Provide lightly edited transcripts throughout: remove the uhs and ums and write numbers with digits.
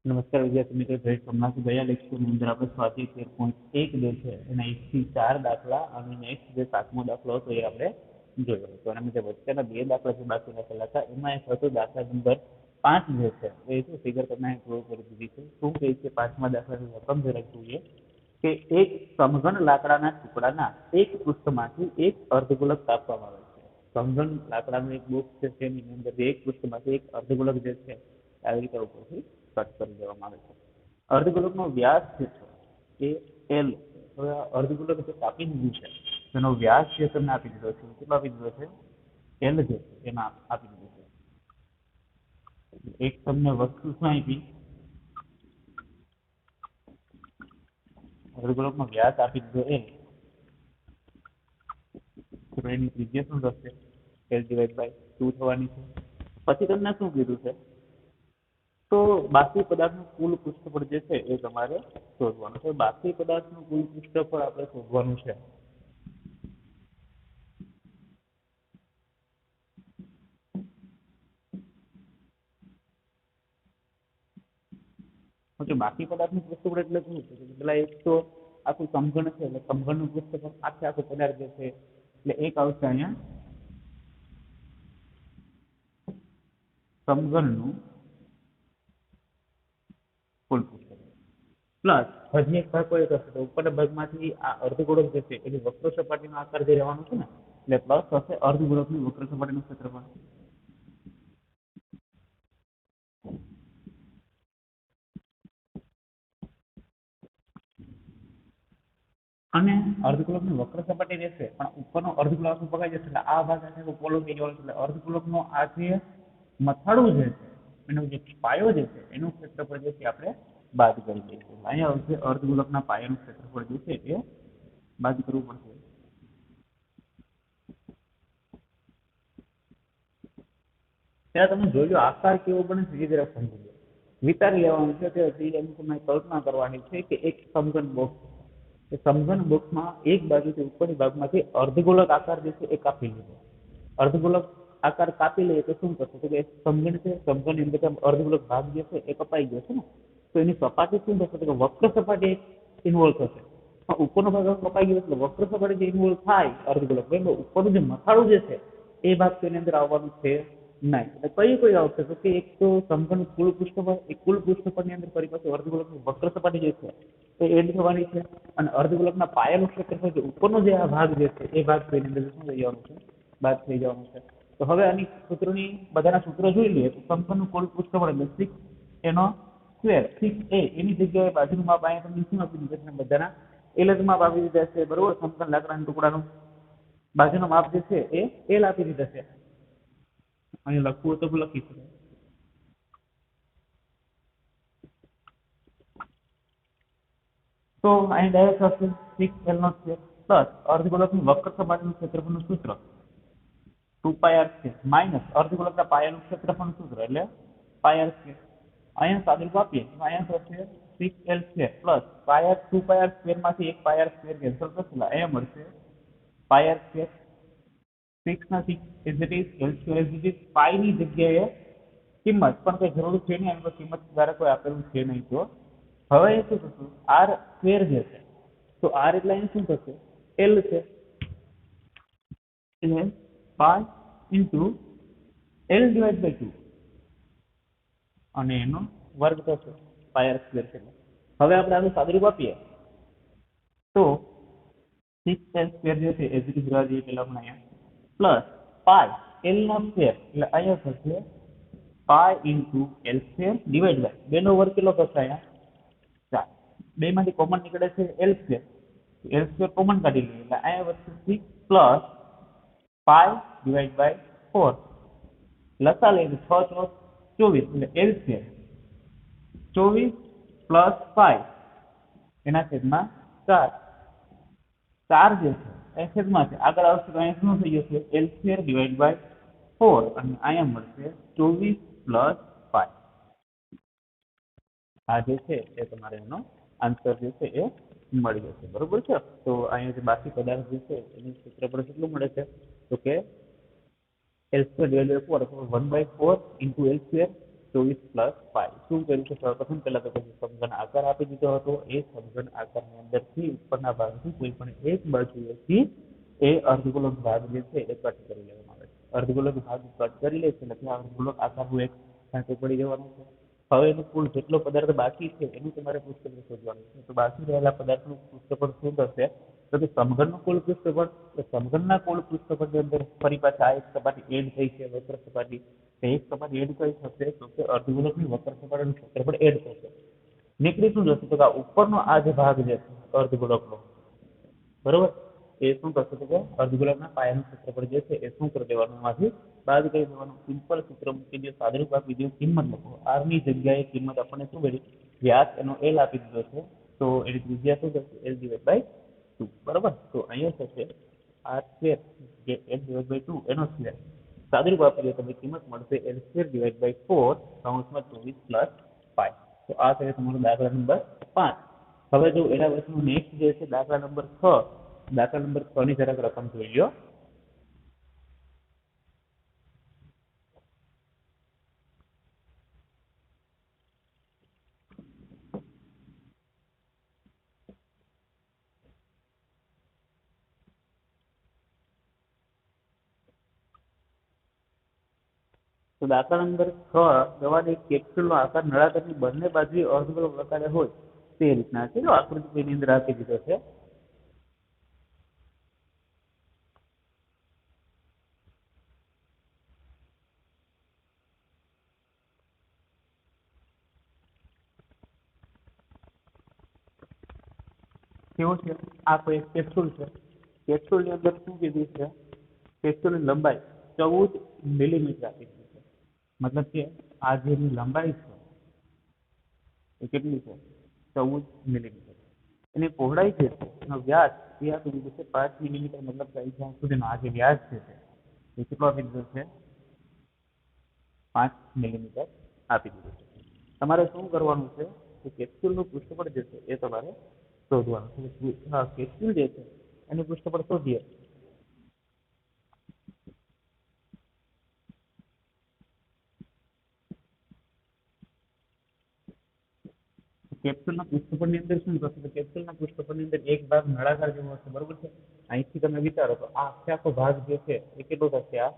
નમસ્કાર વિદ્યાર્થી મિત્રો, જય સોમનાથ. ગયા લેક્ચરની અંદર આપણે સ્વાધ્યાય 13.1 જે છે એના 1 થી 4 દાખલા અને નેક્સ્ટ જે 7મો દાખલો હતો એ આપણે જોયો હતો. અને જે વચ્ચેના બે દાખલા જે બાકી રાખેલા હતા એમાં એક હતો દાખલા નંબર 5 જે છે એ શું ફિગર તમને ડ્રો કરી દીધી છે. શું કહે છે 5મા દાખલાની રકમ જરાક જોઈએ કે એક સમઘન લાકડાના ટુકડાના એક પૃષ્ઠમાંથી એક અર્ધગોલક કાપવામાં આવે છે. સમઘન લાકડાનું એક બોક્સ છે તેની અંદર એક પૃષ્ઠમાંથી એક અર્ધગોલક જે છે આવી રીતે ઉપરથી કટ કરી દેવામાં આવે છે. અર્ધગોલકનો વ્યાસ જે છે એ L. હવે આ અર્ધગોલક જે કાપી દીધું છે તેનો વ્યાસ જે તમને આપી દીધો છે કેટલો આપી દીધો છે L જે છે એમાં આપી દીધું છે. એક તમને વસ્તુ શું આપી, અર્ધગોલકનો વ્યાસ આપી દીધો L, તો એની ત્રિજ્યા શું થશે L/2 થવાની છે. પછી તમને શું કીધું છે તો બાકી પદાર્થનું કુલ પૃષ્ઠફળ જે છે એ તમારે શોધવાનું છે. બાકી પદાર્થનું કુલ પૃષ્ઠફળ આપણે શોધવાનું છે. બાકી પદાર્થનું પૃષ્ઠફળ એટલે શું છે? પેલા એક તો આખું સમઘન છે એટલે સમઘનનું પૃષ્ઠફળ આખું પદાર્થ જે છે એટલે એક આવશે અહીંયા સમઘનનું કુલ પૃષ્ઠફળ પ્લસ હજી એક ભાગ કોઈ થશે તો ઉપરના ભાગમાંથી આ અર્ધગોળક જે છે એની વક્ર સપાટીનો આકાર જે રહેવાનો છે ને એટલે પ્લસ થશે અર્ધગોળકની વક્ર સપાટીનું ક્ષેત્રફળ. અને અર્ધગોલકની વક્ર સપાટી રહેશે પણ ઉપરનો અર્ધગોળક પકાઈ જશે એટલે આ ભાગ આખો પોલો થઈ જવાનો છે. એટલે અર્ધગોલકનો આ જે મથાળું જે છે એનો જે પાયો જે છે એનું ક્ષેત્રફળ જે છે આપણે બાદ કરી દઈશું. અહીંયા આવશે અર્ધગોલકના પાયાનું ક્ષેત્રફળ જે છે એ બાદ કરવું પડશે. ત્યાં તમે જોજો આકાર કેવો બને છે એ જરા સમજી લો. વિચારી લેવાનું છે કે તમે કલ્પના કરવાની છે કે એક સમઘન બોક્સ, એ સમઘન બોક્સમાં એક બાજુથી ઉપરની ભાગમાંથી અર્ધગોલક આકાર જે છે એ કાપી લીધો. અર્ધગોલક આકાર કાપી લઈએ તો શું થશે કે સમઘન છે, સમઘનની અંદર અર્ધગોલક ભાગ જે છે એ કપાઈ ગયો છે ને, તો એની સપાટી શું થશે કે વક્ર સપાટી ઇન્વોલ્વ થશે. ઉપરનો ભાગ કપાઈ ગયો એટલે વક્ર સપાટી જે ઇન્વોલ્વ થાય અર્ધગોલક એટલે ઉપરનું જે મથાળું જે છે એ ભાગ તેની અંદર આવવાનું છે નહીં. એટલે કઈ આવશે તો કે એક તો સમઘન કુલ પૃષ્ઠફળ, એ કુલ પૃષ્ઠફળની અંદર ફરી પાછું અર્ધગોલકની વક્ર સપાટી જે છે એ એડ થવાની છે અને અર્ધગોલકના પાયાનું ક્ષેત્રફળ જે ઉપરનો જે આ ભાગ જે છે એ ભાગ તેની અંદર શું થઈ જવાનું છે, બાદ થઈ જવાનું છે. તો હવે આની સૂત્રોની બધાના સૂત્રો જોઈ લઈએ તો સમઘનનું કુલ પૃષ્ઠફળ એટલે 6 એનો સ્ક્વેર 6a એની જગ્યાએ બાજુનું માપ અહીંયા તમને શું આપી દીધું છે બધાના L જ માપ આપી દીધા છે બરોબર. સમઘન લાકડાના ટુકડાનું બાજુનું માપ જે છે એ L આપી દીધા છે. અહીં લખવું તો લખી શકાય. તો અહીં ડાયરેક્ટ હશે 6L નો સ્ક્વેર પ્લસ અર્ધગોલકની વક્ર સપાટીનું ક્ષેત્રફળનું સૂત્ર 2πr² માઇનસ અર્ધગોલકના પાયાનું ક્ષેત્રફળનું સૂત્ર એટલે πr². અહીંયા સાદુરૂપ આપીએ તો અહીંયા થશે 6L² પ્લસ 2πr² માંથી એક πr² કેન્સલ થશે એટલે અહીંયા મળશે πr². 6 ના 6 as it is, L² as it is. Pi ની જગ્યાએ કિંમત પણ કઈ જરૂર છે નહીં, એની કિંમત ધારે કોઈ આપેલું છે નહીં. તો હવે એ શું થશે r² જે છે તો r એટલે અહીં શું થશે L છે એટલે પાઈ ઇન્ટુ L/2 અને એનો વર્ગ થશે πr² છે. હવે આપણે આનું સાદુરૂપ આપીએ તો 6L² જે છે એઝ ઇટ ઇઝ રહેવા દઈએ પેલા આપણે અહીંયા પ્લસ પાઈ L નો સ્ક્વેર એટલે અહીંયા થશે pi into L² divide by 2 નો વર્ગ કેટલો થશે અહીંયા 4. 2 માંથી કોમન નીકળે છે L², L² કોમન કાઢી લઈએ એટલે અહીંયા વધશે 6 પ્લસ પાઈ ડિવાઈડ બાય 4 લસા લઈએ 6 ચોક 24 એટલે L² 24 પ્લસ પાઈ એના છેદમાં 4. 4 જે છે એ છેદમાં છે આગળ આવશે તો અહીંયા શું થઈ જશે L² ડિવાઈડ બાય 4 અને અહીંયા મળશે 24 પ્લસ પાઈ. આ જે છે એ તમારે એનો આન્સર જે છે એ મળી જશે બરોબર છે. તો અહીંયા જે બાકી પદાર્થ જે છે એનું ક્ષેત્રફળ કેટલું મળે છે તો કે L² ડિવાઈડ બાય 4 અથવા 1/4 ઇન્ટુ L² 24+5 શું કર્યું છે? સૌપ્રથમ પહેલા તો સમઘન આકાર આપી દીધો હતો. એ સમઘન આકારની અંદરથી ઉપરના ભાગથી કોઈ પણ એક બાજુએથી એ અર્ધગોલક ભાગ જે છે એ કટ કરી લેવામાં આવે છે. અર્ધગોલક ભાગ કટ કરી લે છે એટલે ત્યાં અર્ધગોલક આકારનું એક ઢાંચો પડી જવાનું છે. હવે એનો કુલ જેટલો પદાર્થ બાકી છે એનું તમારે પૃષ્ઠફળ શોધવાનું છે. તો બાકી રહેલા પદાર્થનું પૃષ્ઠફળ શું થશે? તો કે સમઘનનું કુલ પૃષ્ઠફળ, તો સમઘનના કુલ પૃષ્ઠફળની અંદર ફરી પાછા આ એક સપાટી એડ થઈ છે, વક્ર સપાટી. એક સપાટી એડ કઈ થશે? તો કે અર્ધગોલકની વક્ર સપાટીનું ક્ષેત્રફળ એડ થશે. નીકળી શું જશે? તો કે ઉપરનો આ જે ભાગ છે અર્ધગોલકનો, બરોબર, એ શું થશે? તો કે અર્ધગોલકના પાયાનું ક્ષેત્રફળ જે છે એ શું કરી દેવાનું? એમાંથી બાદ કરી દેવાનું. સિમ્પલ સૂત્ર મૂકી દો, સાદુરૂપ આપી દો, કિંમત લખો. આર ની જગ્યાએ કિંમત આપણને શું મળી? વ્યાસ એનો એલ આપી દીધો છે, તો એની ત્રિજ્યા શું થશે? એલ ડિવાઇડ બાય 2, બરોબર. તો અહીંયા થશે આર સ્ક્વેર જે એલ ડિવાઇડ બાય 2 એનો સ્ક્વેર. સાદુરૂપ આપી દો તમને કિંમત મળશે એલ સ્ક્વેર ડિવાઇડ બાય 4 કૌંસમાં 24+5. તો આ છે તમારો દાખલા નંબર 5. હવે જો એના પછીનો નેક્સ્ટ જે છે દાખલા નંબર 6. દાખલા નંબર 6 ની જરાક રકમ જોઈ લો. તો દાખલા નંબર 6 દવાની કેપ્સ્યુલનો આકાર નળાકારની બંને બાજુએ અર્ધગોળક આકારે હોય તે રીતના છે. જો આકૃતિ તેની અંદર આપી દીધો છે. કેવું છે? આ કોઈ એક કેપ્સ્યુલ છે. કેપ્સ્યુલની અંદર શું કીધું છે? કેપ્સ્યુલની લંબાઈ 14 મિલીમીટર આપી દીધી છે. મતલબ કે આ જેની લંબાઈ છે એ કેટલી છે? 14 મિલીમીટર. એની પહોળાઈ છે એનો વ્યાસ એ આપી દીધો છે 5 મિલીમીટર. મતલબ કે અહીં જ્યાં સુધીનો આ જે વ્યાસ છે એ કેટલો આપી દીધો છે? 5 મિલીમીટર આપી દીધો છે. તમારે શું કરવાનું છે? કે કેપ્સ્યુલનું પૃષ્ઠફળ જે છે એ તમારે શોધવાનું છે. કેપ્સ્યુલ જે છે એનું પૃષ્ઠફળ શોધીએ. કેપ્સ્યુલના પૃષ્ઠફળની અંદર શું થશે? કેપ્સ્યુલના પૃષ્ઠફળની અંદર એક ભાગ નળાકાર જેવો હશે, બરોબર છે. અહીંથી તમે વિચારો તો આ આખો ભાગ જે છે એ કેટલો થશે? આ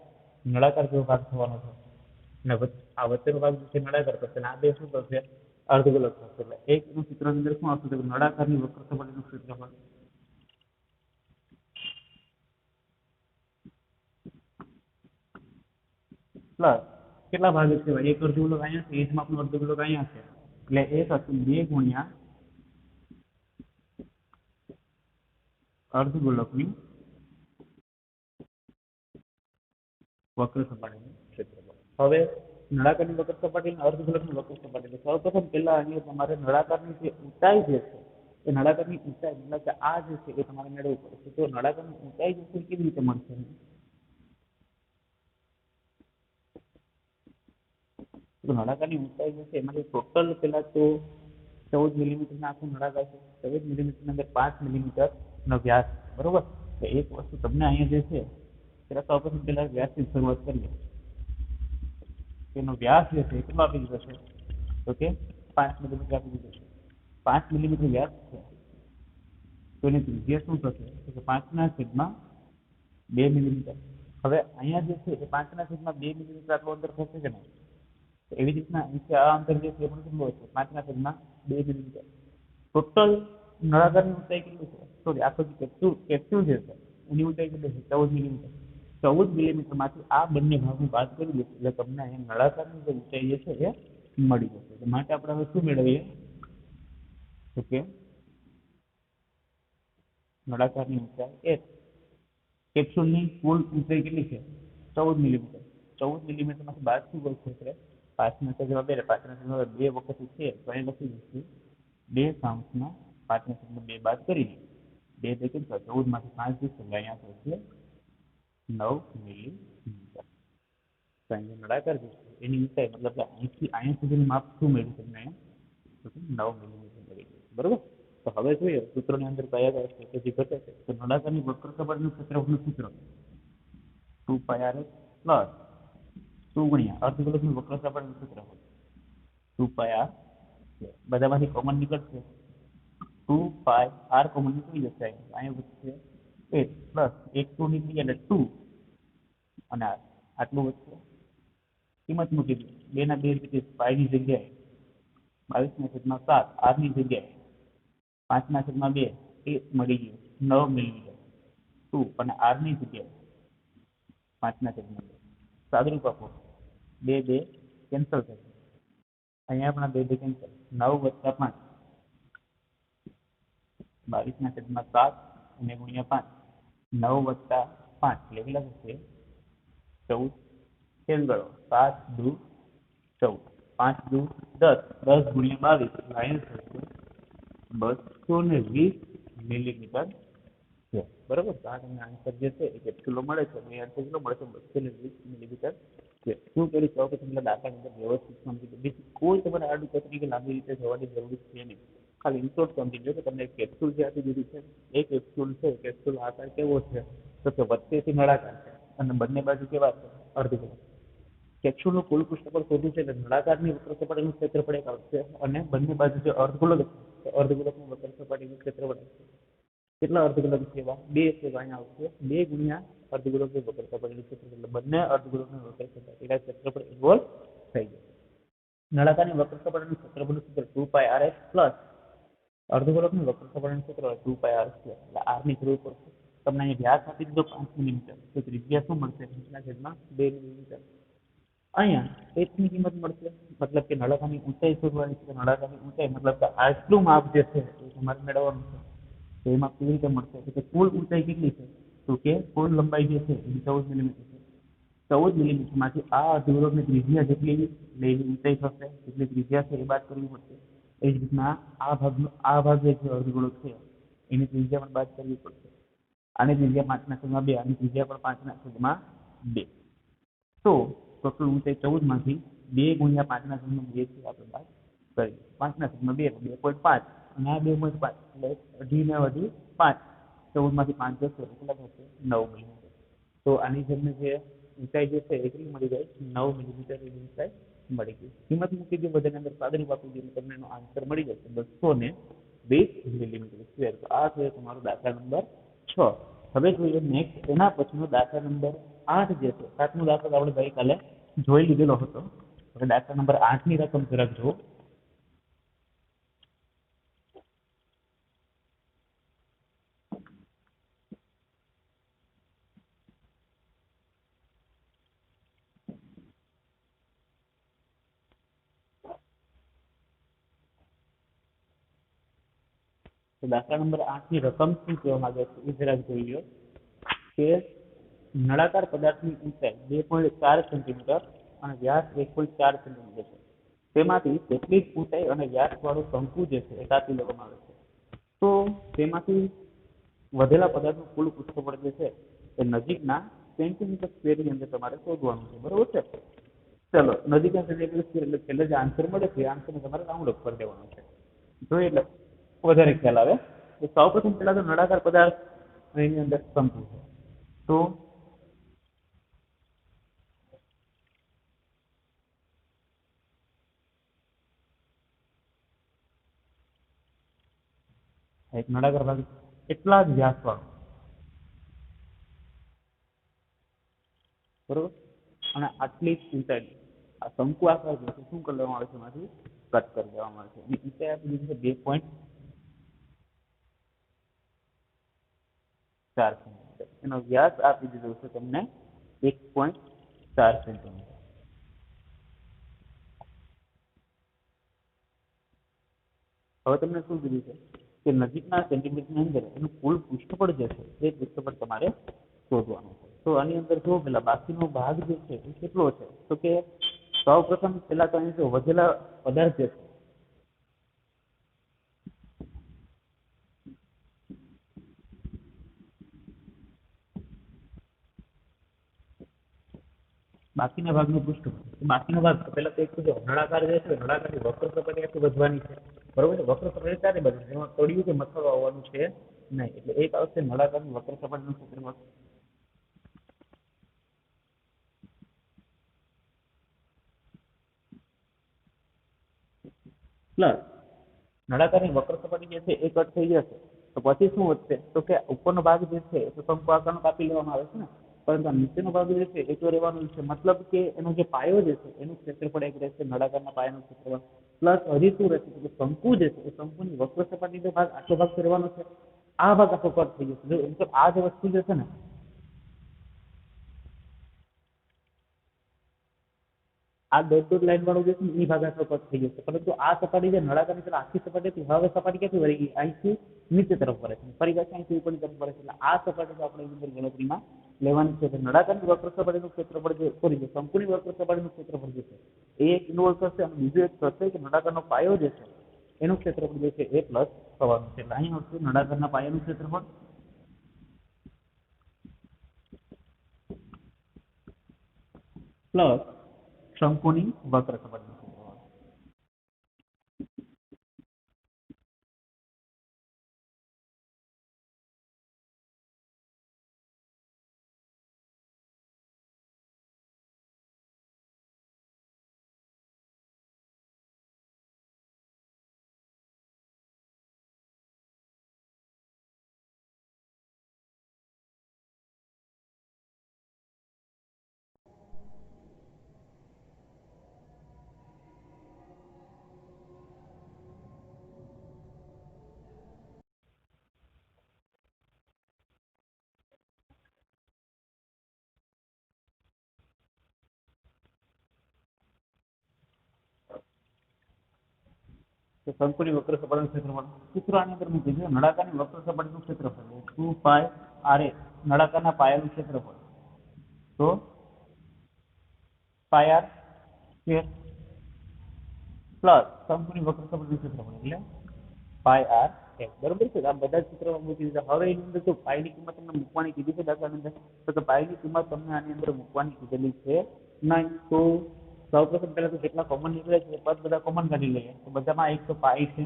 નળાકાર જેવો ભાગ થવાનો છે. અને આ વચ્ચેનો ભાગ જે છે નળાકાર થશે અને આ બે શું થશે? અર્ધગોલક થશે. એટલે એક એનું સૂત્રની અંદર શું આવશે? નળાકારની વક્ર સપાટીનું ક્ષેત્રફળ પ્લસ કેટલા ભાગ છે? એક અર્ધગોલક અહીંયા છે, એ જ માપનું અર્ધગોલક અહીંયા છે, એટલે એ થશે 2 ગુણ્યા અર્ધગોલકની વક્ર સપાટીનું ક્ષેત્રફળ. હવે નળાકારની વક્ર સપાટી અને અર્ધગોલકની વક્ર સપાટી. સૌપ્રથમ પહેલા અહીંયા તમારે નળાકારની જે ઊંચાઈ જે છે એ નળાકારની ઊંચાઈ મતલબ કે આ જે છે એ તમારે મેળવવું પડશે. તો નળાકારની ઊંચાઈ જે છે એ કેવી રીતે મળશે? તો નળાકારની ઊંચાઈ જે છે એમાંથી ટોટલ પહેલા તો 14 મિલીમીટરના આખું નળાકાર છે. 14 મિલીમીટરની અંદર 5 મિલીમીટરનો વ્યાસ, બરોબર. તો એક વસ્તુ તમને અહીંયા જે છે પેલા સૌપ્રથમ પહેલા વ્યાસથી શરૂઆત કરીએ. એનો વ્યાસ જે છે કેટલો આપી દીધો છે? તો કે 5 મિલીમીટર આપી દીધો છે. 5 મિલીમીટર વ્યાસ છે તો એની ત્રિજ્યા શું થશે? તો કે 5/2 મિલીમીટર. હવે અહીંયા જે છે એ 5/2 મિલીમીટર આટલું અંતર થશે કે નહીં? તો એવી રીતના અહીંથી આ અંતર જે છે એ પણ કેટલું હશે? 5/2 મિલીમીટર. ટોટલ નળાકારની ઊંચાઈ કેટલી છે? સોરી, આખો જે કેપ્સ્યુલ જે છે એની ઊંચાઈ કેટલી છે? 14 મિલીમીટર. 14 મિલીમીટરમાંથી આ બંને ભાગનું બાદ કરી દઈશું એટલે તમને અહીંયા નળાકારની જે ઊંચાઈ જે છે એ મળી જશે. તો માટે આપણે હવે શું મેળવીએ? તો કે નળાકારની ઊંચાઈ એ કેપ્સ્યુલની કુલ ઊંચાઈ કેટલી છે? 14 મિલીમીટર. 14 મિલીમીટરમાંથી બાદ શું કરશે? એટલે 5/2 વખત છે તો અહીં લખી દઈશું 2 બાદ કરી 2 2 કેટલા? 14 માંથી 5 જશે એટલે અહીંયા થશે 9 મિલીમીટર. તો અહીંયા નળાકાર જે છે એની ઊંચાઈ મતલબ કે અહીંથી અહીંયા સુધીનું માપ શું મળ્યું તમને? અહીંયા 9 મિલીમીટર મળી ગયું, બરોબર. તો હવે જોઈએ સૂત્રોની અંદર કયા કયા સ્ટ્રેટેજી ઘટે છે. તો નળાકારની વક્ર સપાટીનું ક્ષેત્રફળનું સૂત્ર 2πr પ્લસ 2 ગુણ્યા અર્ધગોલકનું વક્ર સપાટીનું ક્ષેત્રફળ ટુ પાય આર બધામાંથી કોમન નીકળશે ટુ પાય આર કોમન નીકળી જશે અહીંયા વધશે 8 પ્લસ 1 2 નીકળી એટલે 2 અને આટલું વધશે કિંમત મૂકી દો 2 ના 2 રીતે પાયની જગ્યાએ 22/7 આર ની જગ્યાએ 5/2 એ મળી ગયું 9 મિલીમીટર 2 અને આર ની જગ્યાએ 5/2 સાદુરૂપ આપો 2 2 કેન્સલ થશે અહીંયા પણ 2 2 કેન્સલ 9 + 5 22/7 અને ગુણ્યા 5 9 + 5 એટલે કેટલા થશે 14 ખેલ ગણો 7 દુ 14 5 દુ 10 10 ગુણ્યા 22 લાઈન થશે 220 મિલીમીટર છે બરાબર તો આ તમને આન્સર જે છે એ કેપ્સ્યુલો મળે છે એ આન્સર કેટલો મળે છે 220 મિલીમીટર છે શું કરી શકો કે તમને દાખલા નંબર વ્યવસ્થિત સમજી લો બીજું કોઈ તમારે આડું પત્રી કે લાંબી રીતે જવાની જરૂર છે નહીં ખાલી ઇન્ટોટ સમજી લો કે તમને કેપ્સ્યુલ જે આપી દીધી છે એ કેપ્સ્યુલ છે કેપ્સ્યુલ આકાર કેવો છે તો કે વચ્ચેથી નળાકાર છે અને બંને બાજુ કેવા છે અર્ધગોળ કેપ્સ્યુલનું કુલ પૃષ્ઠફળ શોધવું છે એટલે નળાકારની વક્ર સપાટીનું ક્ષેત્રફળ એક આવશે અને બંને બાજુ જે અર્ધગોળક છે અર્ધગોળકનું વક્ર સપાટીનું ક્ષેત્રફળ આવશે કેટલા અર્ધગોળક છે એવા 2 છે અહીંયા આવશે 2 ગુણ્યા અર્ધગોળકનું વક્ર સપાટીનું ક્ષેત્રફળ એટલે બંને અર્ધગોળકનું વક્ર સપાટીના ક્ષેત્રફળ ઇક્વલ થઈ જાય નળાકારની વક્ર સપાટીનું ક્ષેત્રફળનું સૂત્ર 2πrx પ્લસ અર્ધગોળકનું વક્ર સપાટીનું ક્ષેત્રફળ 2πr² એટલે r ની જરૂર પડશે તમને અહીં વ્યાસ આપી દીધો 5 મિલીમીટર તો ત્રિજ્યા શું મળશે 5/2 મિલીમીટર અહીંયા h ની કિંમત મળશે મતલબ કે નળાકારની ઊંચાઈ શોધવાની છે નળાકારની ઊંચાઈ મતલબ કે આટલું માપ જે છે એ તમારે મેળવવાનું છે તો એમાં કેવી રીતે મળશે કે કુલ ઊંચાઈ કેટલી છે તો કે કુલ લંબાઈ જે છે એ 14 મિલીમીટર છે 14 મિલીમીટરમાંથી આ અર્ધગોળકની ત્રિજ્યા જેટલી લેવી ઊંચાઈ થશે જેટલી ત્રિજ્યા છે એ બાદ કરવી પડશે એ જ રીતના આ ભાગ જે અર્ધગોળક છે એની ત્રિજ્યા પણ બાદ કરવી પડશે આની ત્રિજ્યા 5/2 આની ત્રિજ્યા પણ 5/2 તો ટોટલ ઊંચાઈ 14 માંથી 2 ગુણ્યા 5/2 થી આપણે બાદ કરીએ 5/2 એટલે 2.5 અને આ 2.5 એટલે 18 ને વધી 5 14 માંથી 5 જશે એટલે કેટલા થશે 9 મિલીમીટર તો આની જેમને જે ઊંચાઈ જે છે એ કેટલી મળી જાય 9 મિલીમીટર ની ઊંચાઈ મળી ગઈ કિંમત મૂકી દો બધાની અંદર સાદરી આપી દો તમને એનો આન્સર મળી જશે 220 મિલીમીટર સ્ક્વેર તો આ છે તમારો દાખલા નંબર 6 હવે જોઈએ નેક્સ્ટ એના પછીનો દાખલા નંબર 8 જે છે 7નો દાખલો આપણે ગઈકાલે જોઈ લીધેલો હતો હવે દાખલા નંબર 8 ની રકમ જરાક જુઓ તો દાખલા નંબર 8 ની રકમ શું કહેવા માંગે છે એ જરાક જોઈ લો કે નળાકાર પદાર્થની ઊંચાઈ 2.4 સેન્ટીમીટર અને વ્યાસ 1.4 સેન્ટીમીટર છે તેમાંથી કેટલીક ઊંચાઈ અને વ્યાસવાળું શંકુ જે છે એ કાપી લેવામાં આવે છે તો તેમાંથી વધેલા પદાર્થનું કુલ પૃષ્ઠફળ જે છે એ નજીકના સેન્ટીમીટર સ્ક્વેરની અંદર તમારે શોધવાનું છે બરોબર છે ચલો નજીકના સેન્ટીમીટર સ્ક્વેર એટલે છેલ્લે જે આન્સર મળે છે એ આન્સરને તમારે રાઉન્ડ અપ કરી દેવાનો છે જોઈએ એટલે વધારે ખ્યાલ આવે તો સૌપ્રથમ પહેલા તો નળાકાર પદાર્થ એની અંદર શંકુ છે તો એક નળાકાર ભાગ એટલા જ વ્યાસવાળો બરોબર અને આટલી જ ઊંચાઈ આ શંકુ આકાર જે છે શું કરી લેવામાં આવે છે એમાંથી કટ કરી દેવામાં આવે છે એની ઊંચાઈ આપી દીધી છે 2.4 સેન્ટીમીટર એનો વ્યાસ આપી દીધો છે તમને 1.4 સેન્ટીમીટર હવે તમને શું કીધું છે કે નજીકના સેન્ટીમીટરની અંદર એનું કુલ પૃષ્ઠફળ જે છે એ પૃષ્ઠફળ તમારે શોધવાનું છે તો આની અંદર જો પેલા બાકીનો ભાગ જે છે એ કેટલો છે તો કે સૌપ્રથમ પેલા તો અહીં જો વધેલા પદાર્થ જે છે બાકીના ભાગનું પૃષ્ઠફળ બાકીનો ભાગ પેલા તો એક જો નળાકાર જે છે નળાકારની વક્ર સપાટી આખી વધવાની છે બરોબર છે વક્ર સપાટી ચારે બાજુ એમાં તળિયું કે મથાળું આવવાનું છે નહીં એટલે એક આવશે નળાકારની વક્ર સપાટીનું ક્ષેત્રફળ પ્લસ નળાકારની વક્ર સપાટી જે છે એ કટ થઈ જશે તો પછી શું વધશે તો કે ઉપરનો ભાગ જે છે એ શંકુ આકારનો કાપી લેવામાં આવે છે ને, પરંતુ આ નીચેનો ભાગ જે છે એ તો રહેવાનો છે. મતલબ કે એનો જે પાયો જે છે એનું ક્ષેત્રફળ એક રહેશે, નળાકારના પાયાનું ક્ષેત્રફળ. પ્લસ હજી શું રહેશે કે શંકુ જે છે એ શંકુની વક્ર સપાટીનો ભાગ આટલો ભાગ તો રહેવાનો છે, આ ભાગ આખો કટ થઈ જશે. જો મતલબ આ જે વસ્તુ જે છે ને આ ડોટ લાઈન વાળું જે છે એ ભાગ આટલો કટ થઈ જશે, પરંતુ આ સપાટી જે નળાકારની પેલા આખી સપાટી હતી હવે સપાટી ક્યાંથી વળી ગઈ, અહીંથી નીચે તરફ વળે છે, ફરી પાછી અહીંથી ઉપરની તરફ વળે છે. એટલે આ સપાટી તો આપણે અંદર ગણતરીમાં લેવાની છે. નળાકારની વક્ર સપાટીનું ક્ષેત્રફળ જે સોરી જે શંકુની વક્ર સપાટીનું ક્ષેત્રફળ જે છે એ એક ઇન્વોલ્વ થશે, અને બીજું એક થશે કે નળાકારનો પાયો જે છે એનું ક્ષેત્રફળ જે છે એ પ્લસ થવાનું છે. એટલે અહીં આવશે નળાકારના પાયાનું ક્ષેત્રફળ પ્લસ શંકુની વક્ર સપાટીનું ક્ષેત્રફળ. તો શંકુની વક્ર સપાટીનું ક્ષેત્રફળ સૂત્ર આની અંદર મૂકી દીધું. નળાકારની વક્ર સપાટીનું ક્ષેત્રફળ 2πr નળાકારના પાયાનું ક્ષેત્રફળ, તો πr સ્ક્વેર પ્લસ શંકુની વક્ર સપાટીનું ક્ષેત્રફળ એટલે πr બરોબર છે. આ બધા સૂત્રોમાં મૂકી દીધા. હવે એની અંદર જો પાઈની કિંમત તમને મૂકવાની કીધી છે દાખલાની અંદર, તો પાઈની કિંમત તમને આની અંદર મૂકવાની કીધેલી છે નહીં. તો સૌપ્રથમ પહેલા તો જેટલા કોમન નીકળે છે પદ બધા કોમન કાઢી લઈએ. તો બધામાં એક તો પાઈ છે,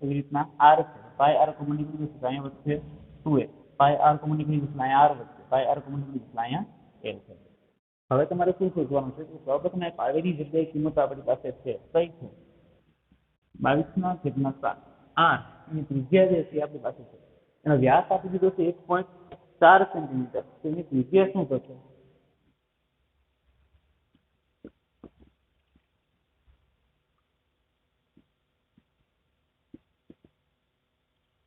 એવી રીતના આર છે, પાઈ આર કોમન નીકળી જશે અહીંયા વધશે 2a, પાઈ આર કોમન નીકળી જશે અહીંયા આર વધશે, પાઈ આર કોમન નીકળી જશે અહીંયા l છે. હવે તમારે શું શોધવાનું છે તો સૌપ્રથમ આ પાઈની જગ્યાએ કિંમત આપણી પાસે છે કઈ છે 22/7 આર એની ત્રિજ્યા જે છે આપણી પાસે છે, એનો વ્યાસ આપી દીધો છે 1.4 સેન્ટીમીટર. તો એની ત્રિજ્યા શું થશે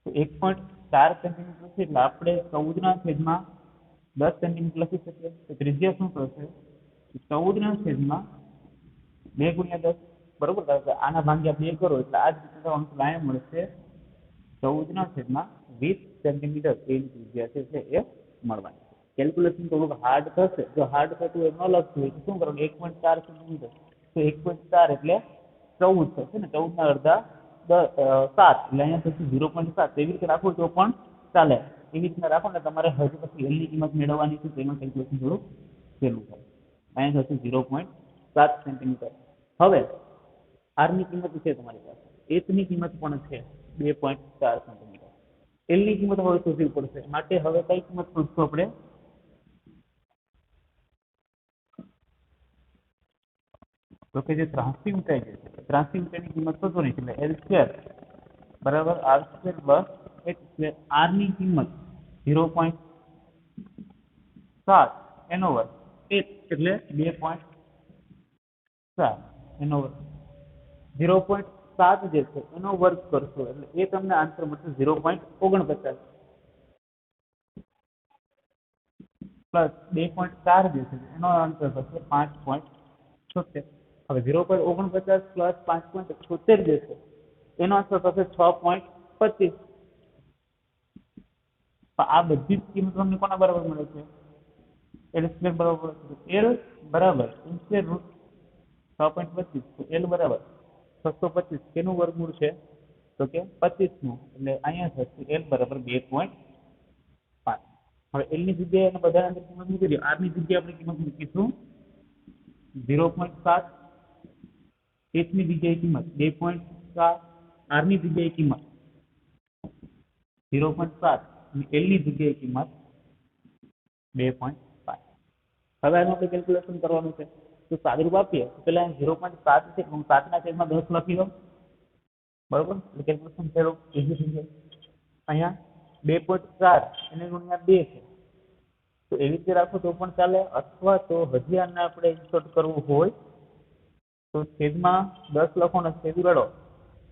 તો 1.4 સેન્ટીમીટર છે એટલે આપણે 14/10 સેન્ટીમીટર લખી શકીએ. તો ત્રિજ્યા શું થશે 14/2 × 10 બરોબર. આના ભાગ્યા 2 કરો એટલે આ જ રીતે થવાનું છે. અહીંયા મળશે 14/20 સેન્ટીમીટર એની ત્રિજ્યા છે એ મળવાની છે. કેલ્ક્યુલેશન થોડુંક હાર્ડ થશે, જો હાર્ડ થતું હોય ન લખતું હોય તો શું કરવાનું 1.4 સેન્ટીમીટર તો 1.4 એટલે 14 થશે ને, 14 ના અડધા 7 એટલે અહીંયા થશે 0.7. એવી રીતે રાખો તો પણ ચાલે. એવી રીતના રાખો ને તમારે હજુ પછી એલ ની કિંમત મેળવવાની છે, તેમાં કેલ્ક્યુલેશન થોડું સહેલું થાય. અહીંયા થશે 0.7 સેન્ટીમીટર. હવે આર ની કિંમત છે તમારી પાસે, એચ ની કિંમત પણ છે 2.4 સેન્ટીમીટર. એલ ની કિંમત હવે શોધવી પડશે, માટે હવે કઈ કિંમત શોધશું આપણે તો કે જે ત્રાંસી ઊંચાઈ છે ત્રાંસી ઊંચાઈની કિંમત શોધવાની છે. એટલે એલ સ્ક્વેર બરાબર R square plus H square. R ની કિંમત 0.7 એનો વર્ગ, એચ એટલે 2.4 એનો વર્ગ, 0.7 જે છે એનો વર્ગ કરશો એટલે એ તમને આન્સર મળશે 0.49 પ્લસ 2.4 જે છે એનો આન્સર થશે 5.76. હવે 0.49 પ્લસ 5.76 જે છે એનો આન્સર થશે 6.25. આ બધી જ કિંમત તમને કોના બરાબર મળે છે એલ સ્ક્વેર બરાબર. એલ બરાબર સ્ક્વેર રૂટ 6.25 તો એલ બરાબર 625. કેનું વર્ગમૂળ છે તો કે 25 નું, એટલે અહીંયા થશે એલ બરાબર 2.5. હવે એલ ની જગ્યાએ અને બધા અંદર કિંમત મૂકી દો. આર ની જગ્યાએ આપણે કિંમત મૂકીશું 0.7, એચ ની જગ્યાએ કિંમત 2.4, આર ની જગ્યાએ કિંમત 0.7 અને એલ ની જગ્યાએ કિંમત 2.5. હવે આનું આપણે કેલ્ક્યુલેશન કરવાનું છે. તો સાદુરૂપ આપીએ તો પેલા 0.7 છે, હું 7/10 લખી દઉં, બરોબર? એટલે કેલ્ક્યુલેશન થોડું ઈઝી થઈ જાય. અહીંયા 2.4 એને ગુણ્યા 2 છે, તો એવી રીતે રાખો તો પણ ચાલે, અથવા તો હજી આને આપણે ઇન્સર્ટ કરવું હોય તો છેદમાં 10 લખો ને છેદ ઉડાડો,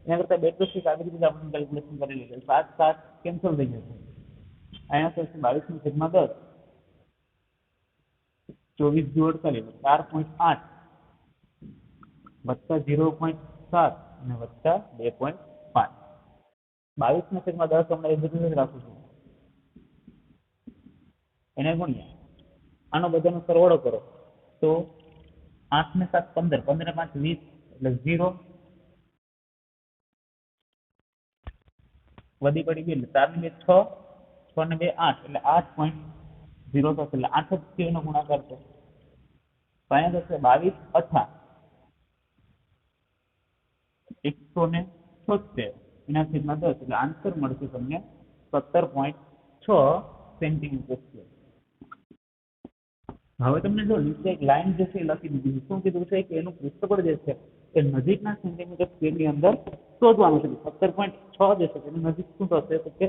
એના કરતાં 2 આવી રીતે આપણે કેલ્ક્યુલેશન કરી લઈએ. 7 7 કેન્સલ થઈ જશે. અહીંયા થશે 22/10, 24 × 48 વત્તા 0.7 અને વત્તા 2.5. 22/10 હમણાં એ બધું જ રાખું છું, એને ગુણ્યા આનો બધાનો સરવાળો કરો તો 8 ને 7 15, 15 ને 5 20 એટલે 0 વધી પડી ગઈ, એટલે 4 ને 2 6, 6 ને 2 8 એટલે 8.0 થશે. એટલે 8 જ નો ગુણાકાર છે. અહીંયા થશે 22 18 176 એના છેદમાં 10 એટલે આન્સર મળશે તમને 17.6 સેન્ટીમીટર સ્ક્વેર. હવે તમને જો નીચે એક લાઈન જે છે એ લખી દીધી છે. શું કીધું છે કે એનું પૃષ્ઠફળ જે છે એ નજીકના સેન્ટીમીટર સ્ક્વેરની અંદર શોધવાનું છે. 17.6 જે છે એની નજીક શું થશે તો કે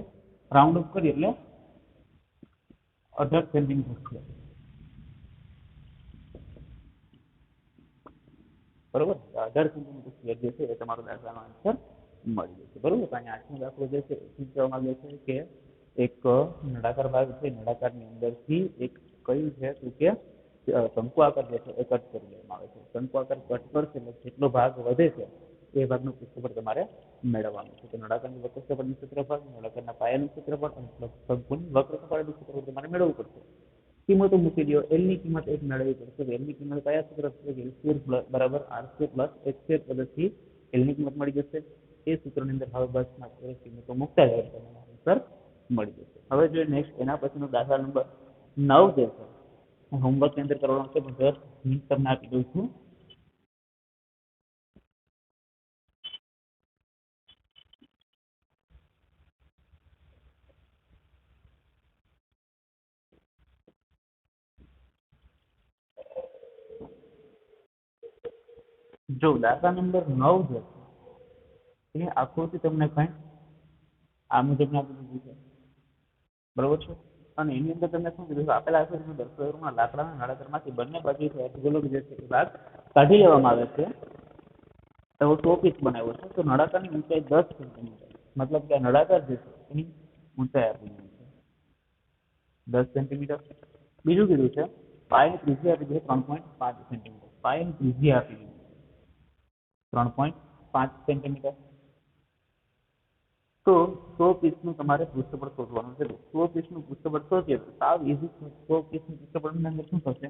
રાઉન્ડ અપ કરી એટલે 18 સેન્ટીમીટર સ્ક્વેર, બરોબર? 18 સેન્ટીમીટર સ્ક્વેર જે છે એ તમારો દાખલાનો આન્સર મળી જશે, બરોબર? અહીંયા 8મો દાખલો જે છે એ કહેવા માંગે છે કે એક નળાકાર ભાગ છે, નળાકારની અંદરથી એક કયું છે તો કે શંકુ આકાર જે છે એ કટ કરી લેવામાં આવે છે. શંકુ આકાર કટ કરશે એટલે જેટલો ભાગ વધે છે એ ભાગનું ક્ષેત્રફળ તમારે મેળવવાનું છે. તો નળાકારની વક્ર સપાટીનું ક્ષેત્રફળ, નળાકારના પાયાનું ક્ષેત્રફળ અને શંકુની વક્ર સપાટીનું ક્ષેત્રફળ તમારે મેળવવું પડશે. કિંમતો મૂકી દો. એલ ની કિંમત એક મેળવવી પડશે. એલ ની કિંમત કયા સૂત્ર છે? L² બરાબર R² પ્લસ H² પદ્ધતિ એલ ની કિંમત મળી જશે. એ સૂત્રની અંદર હવે બસ માત્ર કિંમતો મૂકતા જાય તો તમને આન્સર મળી જશે. હવે જોઈએ નેક્સ્ટ એના પછીનો દાખલા નંબર 9 જે છે હોમવર્ક ની અંદર કરવાનો છે, પણ જસ્ટ હિન્ટ તમને આપી દઉં છું. જો દાખલા નંબર 9 જે છે એની આકૃતિ તમને કઈ આ મુજબની આપી દીધી છે, બરોબર છે? અને એની અંદર તમને શું કીધું? આપેલા આકૃતિમાં દર્શાવેલું લાકડાના નળાકારમાંથી બંને બાજુથી અર્ધગોલક જે છે એ ભાગ કાઢી લેવામાં આવે છે. તો 100 પીસ બનાવ્યો છે. તો નળાકારની ઊંચાઈ 10 સેન્ટીમીટર, મતલબ કે નળાકાર જે છે એની ઊંચાઈ આપી દીધી છે 10 સેન્ટીમીટર. બીજું કીધું છે પાયાની ત્રિજ્યા આપી દીધી 3.5 સેન્ટીમીટર. પાયાની ત્રિજ્યા આપી દીધી 3.5 સેન્ટીમીટર. તો 100 પીસનું તમારે પૃષ્ઠફળ શોધવાનું છે. 100 પીસનું પૃષ્ઠફળ શોધીએ તો સાવ ઈઝી છે. 100 પીસનું પૃષ્ઠફળની અંદર શું થશે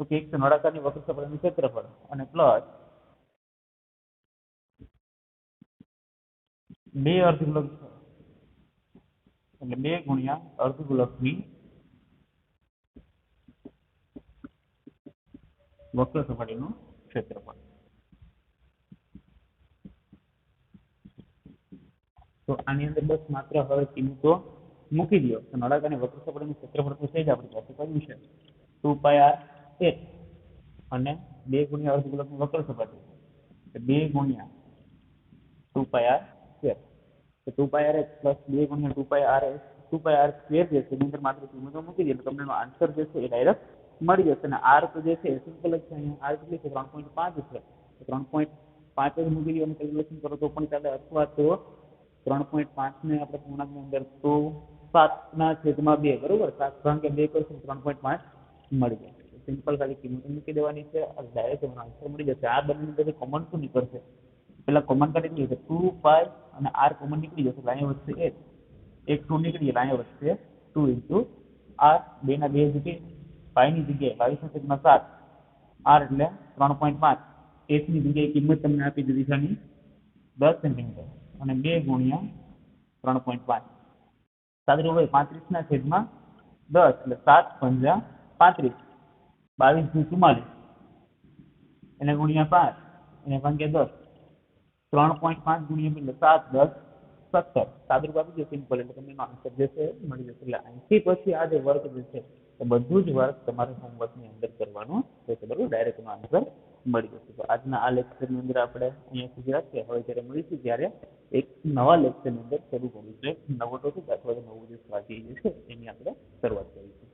તો કે એક નળાકારની વક્ર સપાટીનું ક્ષેત્રફળ અને પ્લસ 2 અર્ધગોલક એટલે 2 ગુણ્યા અર્ધગોલકની વક્ર સપાટીનું ક્ષેત્રફળ. તો આની અંદર બસ માત્ર હવે કિંમતો મૂકી દો તો નળાકારની વક્ર સપાટીનું ક્ષેત્રફળ તો છે જ આપણી પાસે કયું છે 2πr² અને 2 ગુણ્યા અર્ધગોલકની વક્ર સપાટી એટલે 2 ગુણ્યા 2πr². તો 2πrx પ્લસ 2 ગુણ્યા 2πr² જે છે એની અંદર માત્ર કિંમતો મૂકી દો એટલે તમને આન્સર જે છે એ ડાયરેક્ટ મળી જશે. અને આર તો જે છે એ સિમ્પલ જ છે. અહીંયા આર કેટલી છે 3.5 છે. 3.5 જ મૂકી દો અને કેલ્ક્યુલેશન કરો તો પણ ચાલે, અથવા તો 3.5 ને આપણે પૂર્ણાંકની અંદર તો 7/2 બરોબર, 7 કારણ કે 2 કરશું 3.5 મળી જશે. સિમ્પલ ખાલી કિંમત મૂકી દેવાની છે અને ડાયરેક્ટ તમને આન્સર મળી જશે. આ બંને અંદર કોમન શું નીકળશે? પેલા કોમન કાઢી લઈએ તો 2π અને r કોમન નીકળી જશે એટલે અહીંયા વધશે 1 2 નીકળી એટલે અહીંયા વધશે 2 × r. 2 ના 2 જગ્યાએ π ની જગ્યાએ 22/7 r એટલે 3.5. h ની જગ્યાએ કિંમત તમને આપી દીધી છે 10 સેન્ટીમીટર અને 2 ગુણ્યા 3.5. સાદું હોય 35/10 એટલે 7 × 35 22 × 44 એને ગુણ્યા 5 એને ભાગ્યા 10. 3.5 ગુણ્યા 7 10 17. સાદું આપી દો સિમ્પલ એટલે તમને આન્સર જે છે મળી જશે. એટલે અહીંથી પછી આ જે વર્ક જે છે તો બધું જ વર્ક તમારે હોમવર્કની અંદર કરવાનું રહેશે, બરાબર. ડાયરેક્ટનો આન્સર મળી જશે. તો આજના આ લેક્ચરની અંદર આપણે અહીંયા સુધી રાખીએ. હવે જ્યારે મળીશું ત્યારે એક નવા લેક્ચરની અંદર શરૂ કરીશું, એક નવો ટોપિક અથવા તો નવું જે સ્વાધ્યાય છે એની આપણે શરૂઆત કરીશું.